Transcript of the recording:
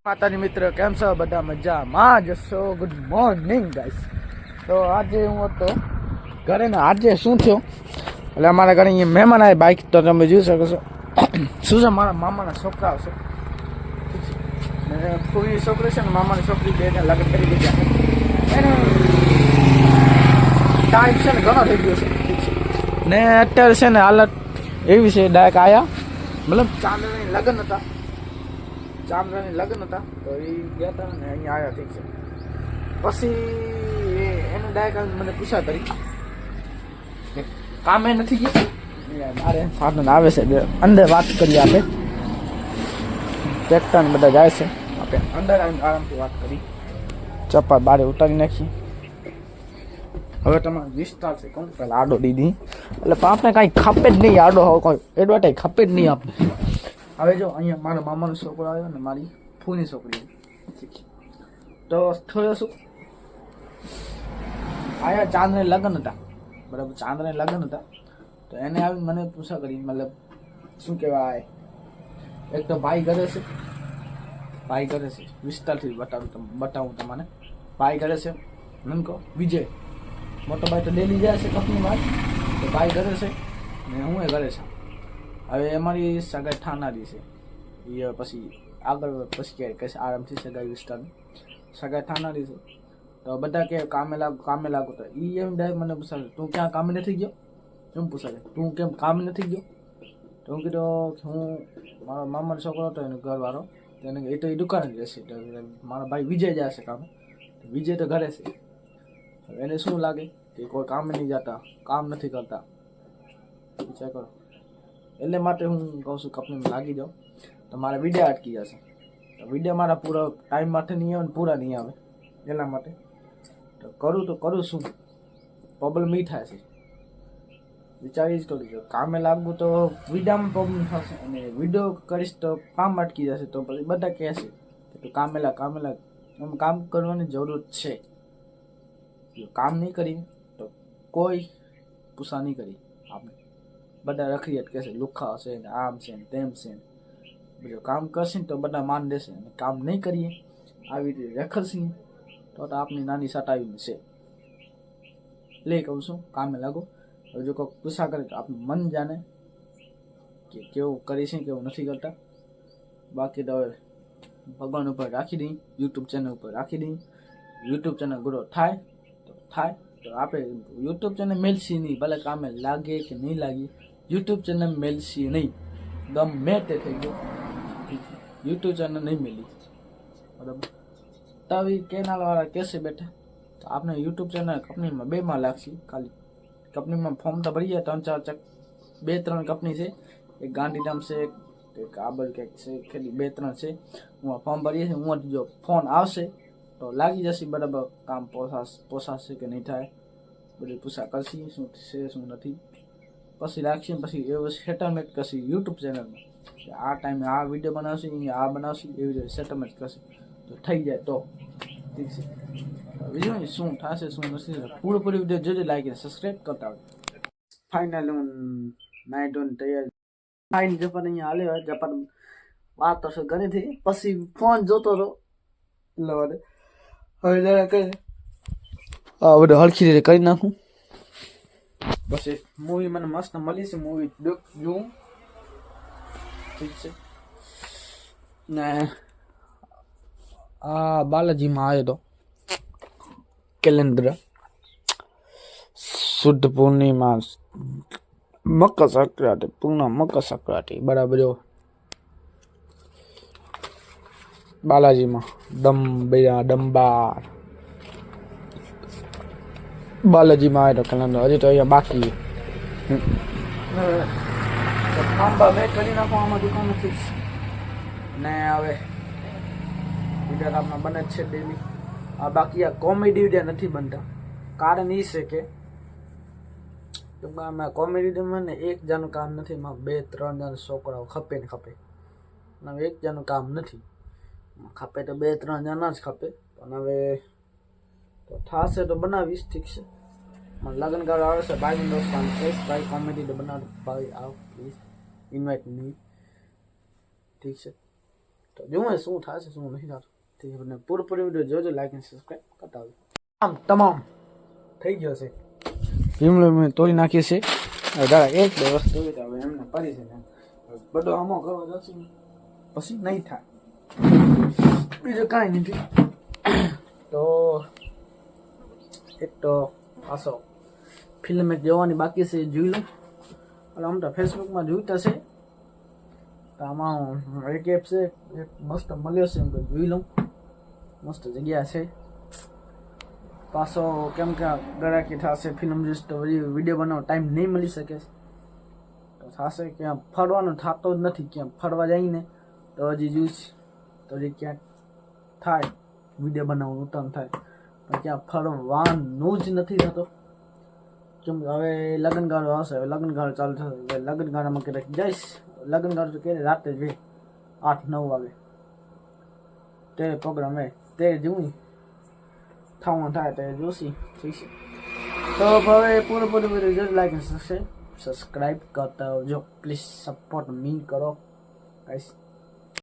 માતાજી મિત્ર કેમ છો બધા મજામાં જશો ગુડ મોર્નિંગ ગાઈસ તો આજે હું હતો ઘરે ને આજે શું થયું એટલે અમારા ઘરે અહીંયા મહેમાન આવે બાઇક તો તમે જોઈ શકો છો શું છે મારા મામાના છોકરા આવશે કોઈ છોકરી છે ને મામાની છોકરી બેને લગ્ન કરી દીધા એને ટાઈમ છે ને ઘણો થઈ ગયો છે ને અત્યારે છે ને હાલત એવી છે ડાયરેક્ટ આવ્યા મતલબ ચાંદની લગ્ન હતા ચાંદ્રાની લગ્ન હતા તો એ ગયા હતા ને અહીંયા આવ્યા ઠીક છે પછી એને ડાયરેક્ટ મને પૂછા કરી કામે નથી ગયું મારે સાધન આવે છે અંદર વાત કરીએ આપણે ટ્રેક્ટર ને બધા જાય છે આપણે અંદર આવીને આરામથી વાત કરી ચપ્પા બારે ઉતારી નાખીએ હવે તમારે વિસ્તાર છે કહું પહેલાં આડો દીધી એટલે આપણે કાંઈ ખપે જ નહીં આડો હવે કોઈ એડવર્ટાઈઝ ખપે જ નહીં આપણે હવે જો અહીંયા મારા મામાનો છોકરો આવ્યો ને મારી ફૂની છોકરી તો થયો શું આયા ચાંદને લગ્ન હતા બરાબર ચાંદને લગ્ન હતા તો એને આવી મને પૂછા કરી મતલબ શું કહેવાય એક તો ભાઈ ઘરે છે વિસ્તારથી બતાવું તમને ભાઈ ઘરે છે મને કહો વિજય મોટો ભાઈ તો ડેલી જાય છે કંપનીમાં તો ભાઈ ઘરે છે ને હું એ ઘરે છે હવે અમારી સગાઈ ઠાનારી છે એ પછી આગળ પછી ક્યાંય કહેશે આરામથી સગાઈ વિસ્તારની સગાઈ ઠાનારી છે તો બધા કે કામે લાગો તો એ એમ ડાયરેક્ટ મને પૂછાવે તું ક્યાં કામે નથી ગયો એમ પૂછાવે તું કેમ કામે નથી ગયો તો હું કીધું હું મારો મામાનો છોકરો હતો એનો ઘરવાળો તેને એ તો એ દુકાને જ રહેશે તો મારા ભાઈ વિજય જાય છે કામે વિજય તો ઘરે છે એને શું લાગે કે કોઈ કામે નહીં જતા કામ નથી કરતા વિચાર કરો એટલે માટે હું કહું છું કંપનીમાં લાગી જાઉં તો મારા વિડીયો અટકી જશે તો વિડીયો મારા પૂરા ટાઈમ માટે નહીં આવે ને પૂરા નહીં આવે એટલા માટે તો કરું શું પ્રોબ્લેમ એ થાય છે વિચારી જ કરું છું કામે લાગવું તો વિડીયામાં પ્રોબ્લેમ થશે અને વિડીયો કરીશ તો કામ અટકી જશે તો પછી બધા કહેશે કે તું કામે લાગ એમ કામ કરવાની જરૂર છે કામ નહીં કરી તો કોઈ પૂછા નહીં કરી આપણે બધા રખડીયાત કહેશે લુખા હશે ને આમ છે ને તેમ છે ને બીજું કામ કરશે ને તો બધા માન દેશે અને કામ નહીં કરીએ આવી રીતે રખડશે તો આપની નાની સટાવીને છે એટલે કહું છું કામે લાગો હવે જો કોઈ પૂછા કરે તો આપણું મન જાણે કે કેવું કરી છે કેવું નથી કરતા બાકી તો હવે ભગવાન ઉપર રાખી દઈ યુટ્યુબ ચેનલ ઉપર રાખી દઈ યુટ્યુબ ચેનલ ગ્રો થાય તો આપણે યુટ્યુબ ચેનલ મેલસી નહીં ભલે કામે લાગે કે નહીં લાગે યુટ્યુબ ચેનલ મેલસી નહીં ગમે તે થઈ ગયો યુટ્યુબ ચેનલ નહીં મેલી બરાબર તો હવે કેનાલવાળા કહેશે બેઠા તો આપણે યુટ્યુબ ચેનલ કંપનીમાં 2 લાગશે ખાલી કંપનીમાં ફોર્મ તો ભરી જાય 3 કંપની છે એક ગાંધીધામ છે એક આબર કંઈક છે ખાલી 2-3 છે હું ફોર્મ ભરીએ છીએ હું જો ફોન આવશે તો લાગી જશે બરાબર કામ પોસાશે કે નહીં થાય બધી પૂછા કરશી શું છે શું નથી પછી રાખીએ પછી એવું સેટલમેન્ટ કરશે યુટ્યુબ ચેનલમાં આ ટાઈમે આ વિડીયો બનાવશે આ બનાવશે એવી રીતે સેટલમેન્ટ કરશે તો થઈ જાય તો ઠીક છે બીજું શું થશે શું નથી પૂરી વિડીયો જોજો લાઈક અને સબસ્ક્રાઈબ કરતા હોય ફાઇનલ હું નાઇટ ઓન તૈયાર ફાઇન જપાન અહીંયા હાલે હોય જપાન વાત તો ઘરેથી પછી ફોન જોતો હતો એટલે હવે જરા કહે બધું હળખી રીતે કરી નાખું પછી મૂવી મને મસ્ત મળી છે મૂવી જોઉં ઠીક છે ને આ બાલાજીમાં આવ્યો તો કેલેન્ડર શુદ્ધ પૂર્ણિમા મકર સંક્રાંતિ બરાબર જો બાલાજીમાં ડંબાર બાલાજીમાં આવ્યો તો કેલેન્ડર હજી તો અહીંયા બાકી મેં કરી નાખો આમાં દુકાન ફિક્સ ને હવે વિડીયો આપણા બને જ છે ડેલી આ બાકી આ કોમેડી વિડીયો નથી બનતા કારણ એ છે કે આમાં કોમેડી વિડીયોમાં ને એક જણનું કામ નથી એમાં 2-3 જણ છોકરાઓ ખપે અને એક જણનું કામ નથી ખપે તો 2-3 જણા જ ખપે પણ હવે તો થશે તો બનાવીશ ઠીક છે મને લગ્ન કરવા આવે છે ભાઈ દોસ્તાન કહીશ ભાઈ કોમેડી તો બનાવ ભાઈ આવ પ્લીઝ ઇન્વાઇટ મી ઠીક છે તો જોવું શું થશે શું નહીં થતું ઠીક છે. પૂરેપૂરી વિડીયો જોજો, લાઈક અને સબસ્ક્રાઈબ કરતા આવજો. આમ તમામ થઈ ગયો છે. ભીમલો મેં તોડી નાખી છે. દાદા એક બે વસ્તુ હવે એમને પડી છે ને બધો આમો કરવો જશે પછી નહીં થાય, બીજું કાંઈ નથી. તો એક તો પાછો ફિલ્મ એક જોવાની બાકી છે, જોઈ લો. એટલે આમ તો ફેસબુકમાં જોઈતા છે, તો આમાં એક એપ છે, એક મસ્ત મળ્યો છે, એમ કે જોઈ લઉં. મસ્ત જગ્યા છે. પાછો કેમ કે ગરાકી થશે ફિલ્મ જોઈશ તો વિડીયો બનાવવાનો ટાઈમ નહીં મળી શકે, તો થશે ક્યાં ફરવાનું થતો જ નથી. ક્યાં ફરવા જઈને તો હજી જોઈશ તો હજી ક્યાંક થાય વિડીયો બનાવવાનું ઉત્તમ થાય, પણ ક્યાં ફરવાનું જ નથી થતો. કેમ કે હવે લગ્નગાળો આવશે, હવે લગ્નગાળો ચાલુ થશે, હવે લગ્નગાળામાં ક્યારેક જઈશ. લગ્નગાળો તો ક્યારે રાતે જ 8-9 વાગે તે પ્રોગ્રામ હોય, તે જોઈ થવાનું થાય તો જોશી. ઠીક છે, તો હવે પૂરેપૂરી વિડીયો લાઈક સબસ્ક્રાઈબ કરતા આવજો પ્લીઝ, સપોર્ટ મી કરો ગાઈસ.